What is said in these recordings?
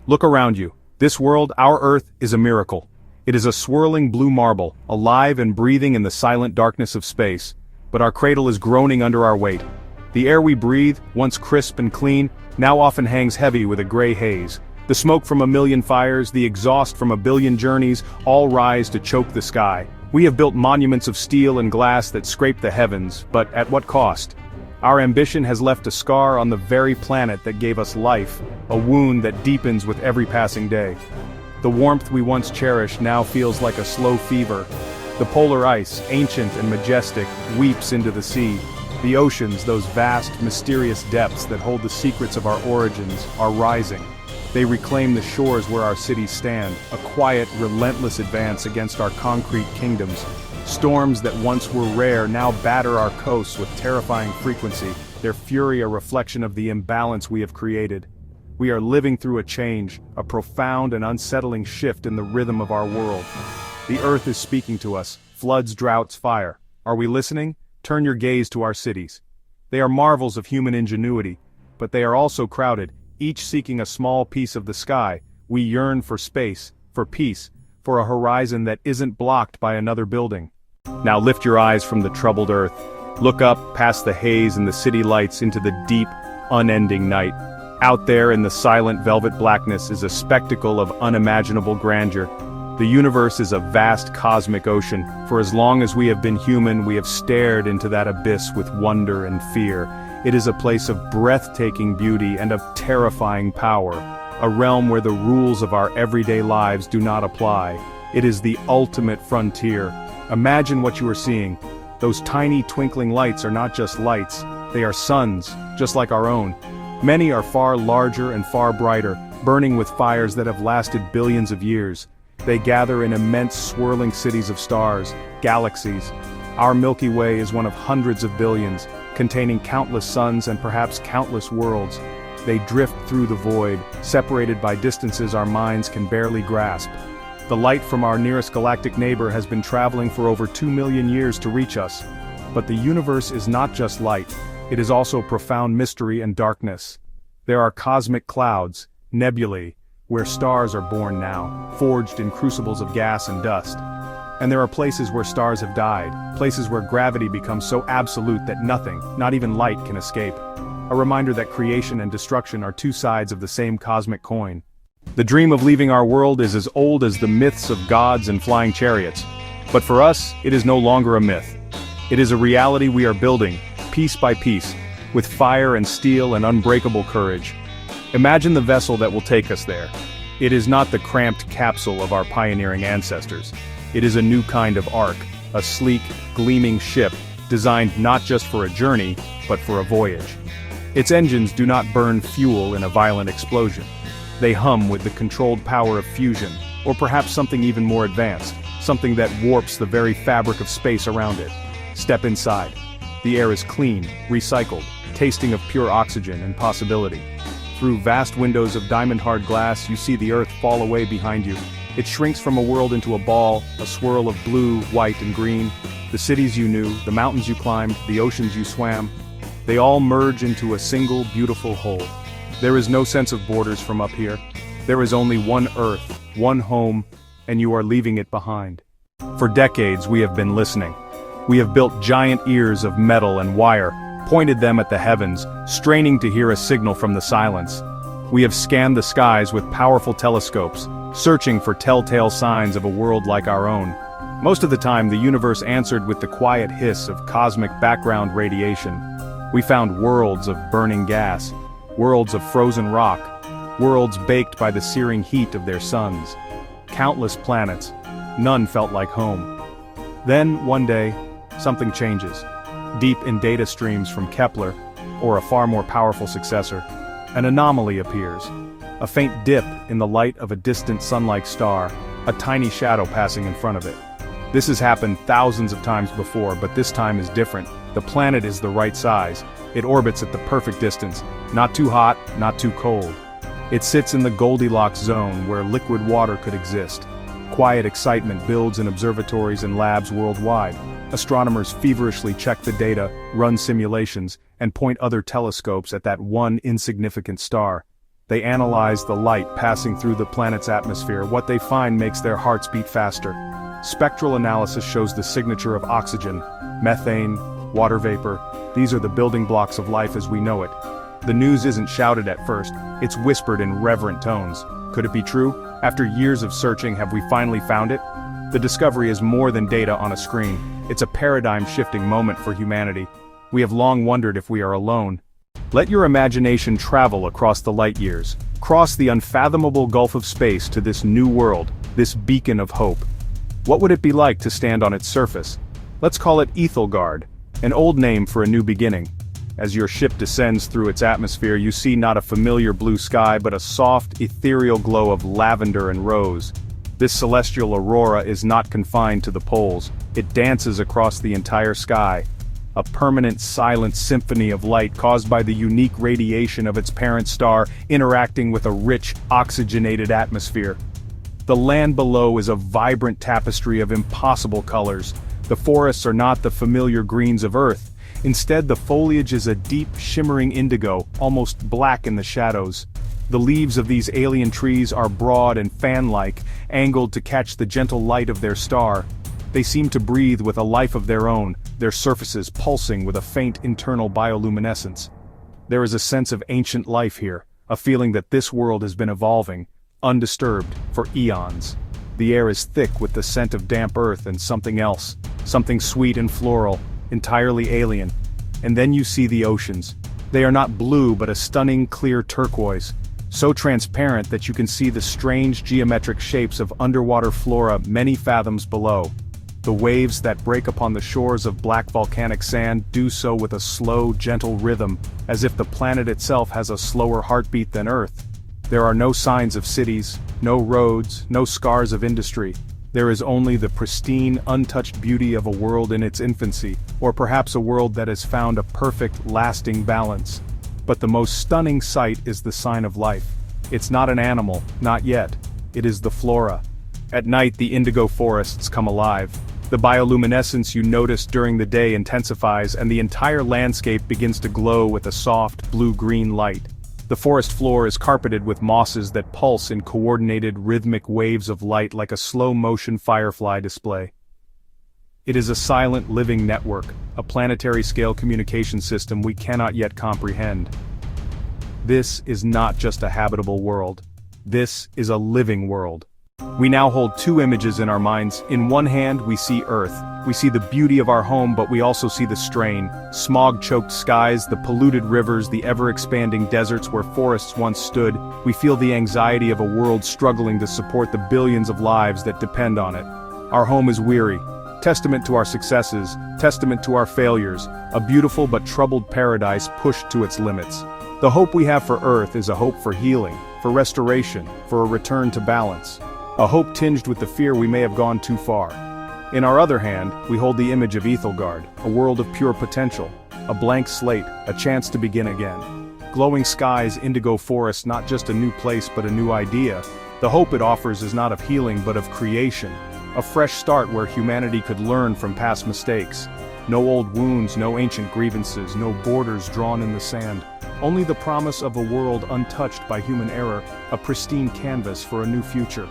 Look around you. This world, our Earth, is a miracle. It is a swirling blue marble, alive and breathing in the silent darkness of space. But our cradle is groaning under our weight. The air we breathe, once crisp and clean, now often hangs heavy with a gray haze. The smoke from a million fires, the exhaust from a billion journeys, all rise to choke the sky. We have built monuments of steel and glass that scrape the heavens, but at what cost? Our ambition has left a scar on the very planet that gave us life, a wound that deepens with every passing day. The warmth we once cherished now feels like a slow fever. The polar ice, ancient and majestic, weeps into the sea. The oceans, those vast, mysterious depths that hold the secrets of our origins, are rising. They reclaim the shores where our cities stand, a quiet, relentless advance against our concrete kingdoms. Storms that once were rare now batter our coasts with terrifying frequency, their fury a reflection of the imbalance we have created. We are living through a change, a profound and unsettling shift in the rhythm of our world. The earth is speaking to us, floods, droughts, fire. Are we listening? Turn your gaze to our cities. They are marvels of human ingenuity, but they are also crowded, each seeking a small piece of the sky. We yearn for space, for peace, for a horizon that isn't blocked by another building. Now lift your eyes from the troubled earth. Look up past the haze and the city lights into the deep, unending night. Out there in the silent velvet blackness is a spectacle of unimaginable grandeur. The universe is a vast cosmic ocean. For as long as we have been human, we have stared into that abyss with wonder and fear. It is a place of breathtaking beauty and of terrifying power, a realm where the rules of our everyday lives do not apply. It is the ultimate frontier. Imagine what you are seeing. Those tiny twinkling lights are not just lights, they are suns, just like our own. Many are far larger and far brighter, burning with fires that have lasted billions of years. They gather in immense swirling cities of stars, galaxies. Our Milky Way is one of hundreds of billions, containing countless suns and perhaps countless worlds. They drift through the void, separated by distances our minds can barely grasp. The light from our nearest galactic neighbor has been traveling for over 2 million years to reach us. But the universe is not just light, it is also profound mystery and darkness. There are cosmic clouds, nebulae, where stars are born now, forged in crucibles of gas and dust. And there are places where stars have died, places where gravity becomes so absolute that nothing, not even light, can escape. A reminder that creation and destruction are two sides of the same cosmic coin. The dream of leaving our world is as old as the myths of gods and flying chariots. But for us, it is no longer a myth. It is a reality we are building, piece by piece, with fire and steel and unbreakable courage. Imagine the vessel that will take us there. It is not the cramped capsule of our pioneering ancestors. It is a new kind of ark, a sleek, gleaming ship, designed not just for a journey, but for a voyage. Its engines do not burn fuel in a violent explosion. They hum with the controlled power of fusion, or perhaps something even more advanced, something that warps the very fabric of space around it. Step inside. The air is clean, recycled, tasting of pure oxygen and possibility. Through vast windows of diamond-hard glass, you see the earth fall away behind you. It shrinks from a world into a ball, a swirl of blue, white, and green. The cities you knew, the mountains you climbed, the oceans you swam, they all merge into a single beautiful whole. There is no sense of borders from up here. There is only one earth, one home, and you are leaving it behind. For decades we have been listening. We have built giant ears of metal and wire, pointed them at the heavens, straining to hear a signal from the silence. We have scanned the skies with powerful telescopes, searching for telltale signs of a world like our own. Most of the time, the universe answered with the quiet hiss of cosmic background radiation. We found worlds of burning gas, worlds of frozen rock, worlds baked by the searing heat of their suns. Countless planets, none felt like home. Then, one day, something changes. Deep in data streams from Kepler, or a far more powerful successor, an anomaly appears. A faint dip in the light of a distant sun-like star, a tiny shadow passing in front of it. This has happened thousands of times before, but this time is different. The planet is the right size. It orbits at the perfect distance, not too hot, not too cold. It sits in the Goldilocks zone where liquid water could exist. Quiet excitement builds in observatories and labs worldwide. Astronomers feverishly check the data, run simulations, and point other telescopes at that one insignificant star. They analyze the light passing through the planet's atmosphere. What they find makes their hearts beat faster. Spectral analysis shows the signature of oxygen, methane, water vapor. These are the building blocks of life as we know it. The news isn't shouted at first, it's whispered in reverent tones. Could it be true? After years of searching, have we finally found it? The discovery is more than data on a screen. It's a paradigm-shifting moment for humanity. We have long wondered if we are alone. Let your imagination travel across the light years. Cross the unfathomable gulf of space to this new world, this beacon of hope. What would it be like to stand on its surface? Let's call it Ethelgard, an old name for a new beginning. As your ship descends through its atmosphere, you see not a familiar blue sky but a soft, ethereal glow of lavender and rose. This celestial aurora is not confined to the poles. It dances across the entire sky. A permanent silent symphony of light caused by the unique radiation of its parent star interacting with a rich, oxygenated atmosphere. The land below is a vibrant tapestry of impossible colors. The forests are not the familiar greens of Earth. Instead, the foliage is a deep, shimmering indigo, almost black in the shadows. The leaves of these alien trees are broad and fan-like, angled to catch the gentle light of their star. They seem to breathe with a life of their own, their surfaces pulsing with a faint internal bioluminescence. There is a sense of ancient life here, a feeling that this world has been evolving, undisturbed, for eons. The air is thick with the scent of damp earth and something else, something sweet and floral, entirely alien. And then you see the oceans. They are not blue but a stunning clear turquoise, so transparent that you can see the strange geometric shapes of underwater flora many fathoms below. The waves that break upon the shores of black volcanic sand do so with a slow, gentle rhythm, as if the planet itself has a slower heartbeat than Earth. There are no signs of cities, no roads, no scars of industry. There is only the pristine, untouched beauty of a world in its infancy, or perhaps a world that has found a perfect, lasting balance. But the most stunning sight is the sign of life. It's not an animal, not yet. It is the flora. At night, the indigo forests come alive. The bioluminescence you noticed during the day intensifies and the entire landscape begins to glow with a soft, blue-green light. The forest floor is carpeted with mosses that pulse in coordinated, rhythmic waves of light like a slow-motion firefly display. It is a silent, living network, a planetary-scale communication system we cannot yet comprehend. This is not just a habitable world. This is a living world. We now hold two images in our minds. In one hand, we see Earth. We see the beauty of our home, but we also see the strain. Smog-choked skies, the polluted rivers, the ever-expanding deserts where forests once stood. We feel the anxiety of a world struggling to support the billions of lives that depend on it. Our home is weary. Testament to our successes, testament to our failures, a beautiful but troubled paradise pushed to its limits. The hope we have for Earth is a hope for healing, for restoration, for a return to balance. A hope tinged with the fear we may have gone too far. In our other hand, we hold the image of Ethelgard, a world of pure potential, a blank slate, a chance to begin again. Glowing skies, indigo forests, not just a new place but a new idea. The hope it offers is not of healing but of creation, a fresh start where humanity could learn from past mistakes. No old wounds, no ancient grievances, no borders drawn in the sand. Only the promise of a world untouched by human error, a pristine canvas for a new future.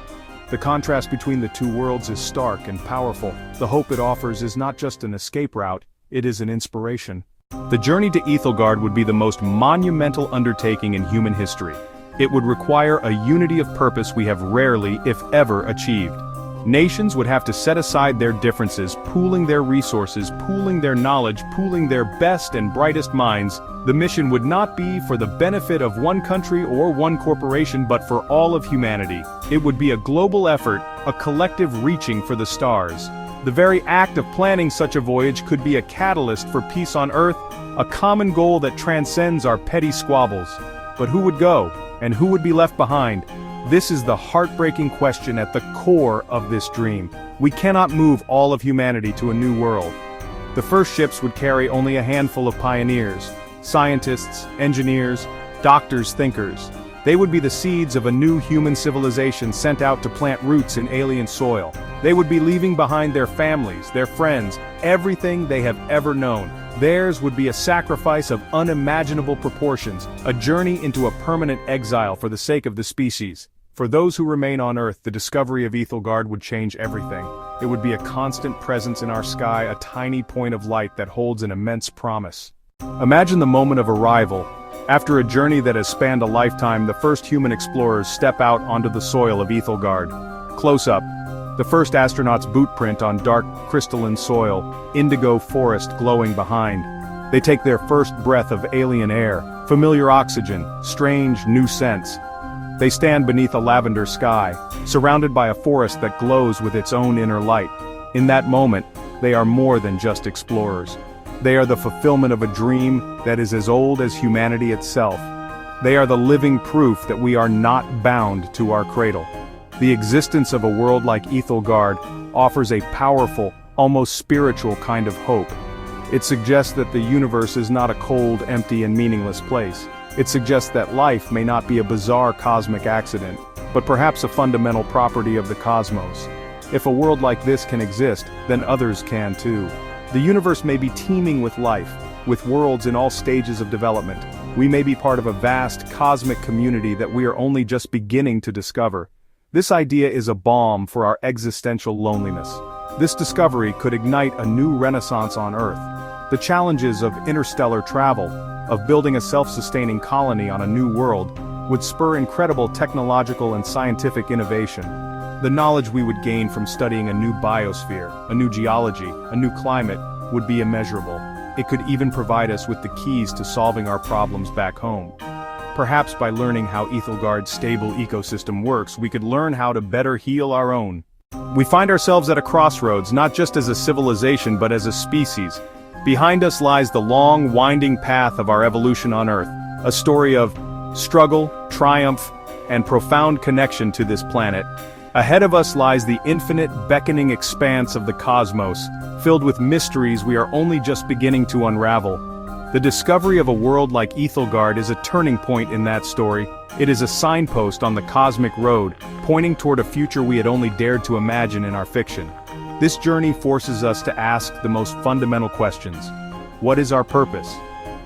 The contrast between the two worlds is stark and powerful. The hope it offers is not just an escape route, it is an inspiration. The journey to Ethelgard would be the most monumental undertaking in human history. It would require a unity of purpose we have rarely, if ever, achieved. Nations would have to set aside their differences, pooling their resources, pooling their knowledge, pooling their best and brightest minds. The mission would not be for the benefit of one country or one corporation but for all of humanity. It would be a global effort, a collective reaching for the stars. The very act of planning such a voyage could be a catalyst for peace on Earth, a common goal that transcends our petty squabbles. But who would go, and who would be left behind? This is the heartbreaking question at the core of this dream. We cannot move all of humanity to a new world. The first ships would carry only a handful of pioneers, scientists, engineers, doctors, thinkers. They would be the seeds of a new human civilization sent out to plant roots in alien soil. They would be leaving behind their families, their friends, everything they have ever known. Theirs would be a sacrifice of unimaginable proportions, a journey into a permanent exile for the sake of the species. For those who remain on Earth, the discovery of Ethelgard would change everything. It would be a constant presence in our sky, a tiny point of light that holds an immense promise. Imagine the moment of arrival. After a journey that has spanned a lifetime, the first human explorers step out onto the soil of Ethelgard. Close up, the first astronaut's boot print on dark, crystalline soil, indigo forest glowing behind. They take their first breath of alien air, familiar oxygen, strange, new scents. They stand beneath a lavender sky, surrounded by a forest that glows with its own inner light. In that moment, they are more than just explorers. They are the fulfillment of a dream that is as old as humanity itself. They are the living proof that we are not bound to our cradle. The existence of a world like Ethelgard offers a powerful, almost spiritual kind of hope. It suggests that the universe is not a cold, empty, and meaningless place. It suggests that life may not be a bizarre cosmic accident, but perhaps a fundamental property of the cosmos. If a world like this can exist, then others can too. The universe may be teeming with life, with worlds in all stages of development. We may be part of a vast, cosmic community that we are only just beginning to discover. This idea is a balm for our existential loneliness. This discovery could ignite a new renaissance on Earth. The challenges of interstellar travel, of building a self-sustaining colony on a new world, would spur incredible technological and scientific innovation. The knowledge we would gain from studying a new biosphere, a new geology, a new climate, would be immeasurable. It could even provide us with the keys to solving our problems back home. Perhaps by learning how Ethelgard's stable ecosystem works, we could learn how to better heal our own. We find ourselves at a crossroads, not just as a civilization but as a species. Behind us lies the long, winding path of our evolution on Earth, a story of struggle, triumph, and profound connection to this planet. Ahead of us lies the infinite, beckoning expanse of the cosmos, filled with mysteries we are only just beginning to unravel. The discovery of a world like Ethelgard is a turning point in that story. It is a signpost on the cosmic road, pointing toward a future we had only dared to imagine in our fiction. This journey forces us to ask the most fundamental questions. What is our purpose?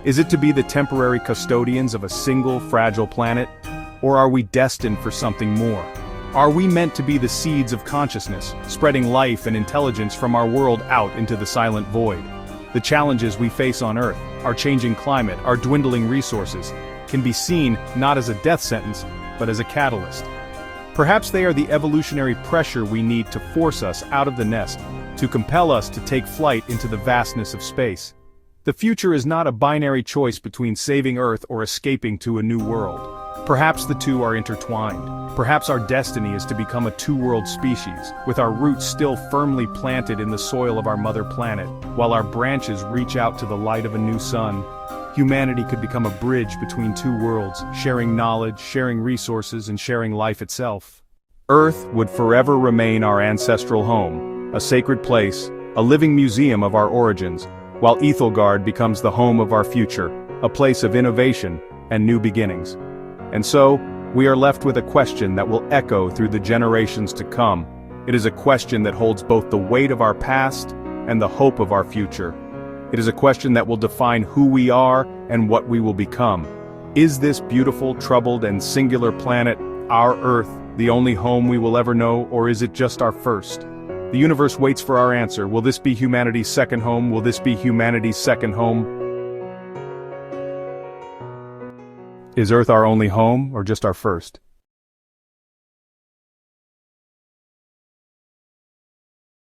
Is it to be the temporary custodians of a single, fragile planet? Or are we destined for something more? Are we meant to be the seeds of consciousness, spreading life and intelligence from our world out into the silent void? The challenges we face on Earth, our changing climate, our dwindling resources, can be seen not as a death sentence, but as a catalyst. Perhaps they are the evolutionary pressure we need to force us out of the nest, to compel us to take flight into the vastness of space. The future is not a binary choice between saving Earth or escaping to a new world. Perhaps the two are intertwined. Perhaps our destiny is to become a two-world species, with our roots still firmly planted in the soil of our mother planet, while our branches reach out to the light of a new sun. Humanity could become a bridge between two worlds, sharing knowledge, sharing resources, and sharing life itself. Earth would forever remain our ancestral home, a sacred place, a living museum of our origins, while Ethelgard becomes the home of our future, a place of innovation and new beginnings. And so, we are left with a question that will echo through the generations to come. It is a question that holds both the weight of our past and the hope of our future. It is a question that will define who we are and what we will become. Is this beautiful, troubled, and singular planet, our Earth, the only home we will ever know, or is it just our first? The universe waits for our answer. Will this be humanity's second home? Will this be humanity's second home? Is Earth our only home, or just our first?